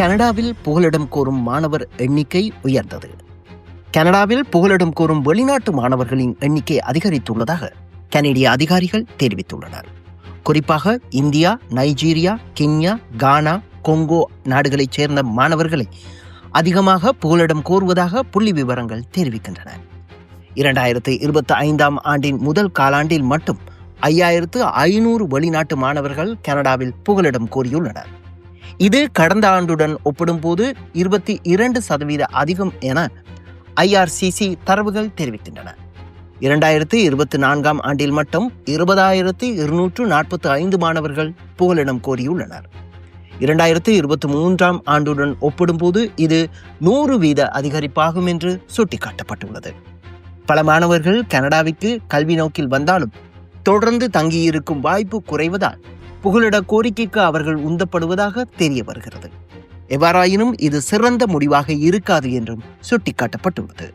கனடாவில் புகலிடம் கோரும் மாணவர் எண்ணிக்கை உயர்ந்தது. கனடாவில் புகலிடம் கோரும் வெளிநாட்டு மாணவர்களின் எண்ணிக்கை அதிகரித்துள்ளதாக கனடிய அதிகாரிகள் தெரிவித்துள்ளனர். குறிப்பாக இந்தியா, நைஜீரியா, கென்யா, கானா, கொங்கோ நாடுகளைச் சேர்ந்த மாணவர்களை அதிகமாக புகலிடம் கோருவதாக புள்ளி விவரங்கள் தெரிவிக்கின்றன. 2025 ஆண்டின் முதல் காலாண்டில் மட்டும் 5500 வெளிநாட்டு மாணவர்கள் கனடாவில் புகலிடம் கோரியுள்ளனர். இது கடந்த ஆண்டுடன் ஒப்பிடும்போது 22% அதிகம் என IRCC தரவுகள் தெரிவிக்கின்றன. 2024 ஆண்டில் மட்டும் 20,245 மாணவர்கள் புகலிடம் கோரியுள்ளனர். 2023 ஆண்டுடன் ஒப்பிடும்போது இது 100% அதிகரிப்பாகும் என்று சுட்டிக்காட்டப்பட்டுள்ளது. பல மாணவர்கள் கனடாவிற்கு கல்வி நோக்கில் வந்தாலும் தொடர்ந்து தங்கியிருக்கும் வாய்ப்பு குறைவதால் புகலிட கோரிக்கைக்கு அவர்கள் உந்தப்படுவதாக தெரிய வருகிறது. எவ்வாறாயினும் இது சிறந்த முடிவாக இருக்காது என்றும் சுட்டிக்காட்டப்பட்டுள்ளது.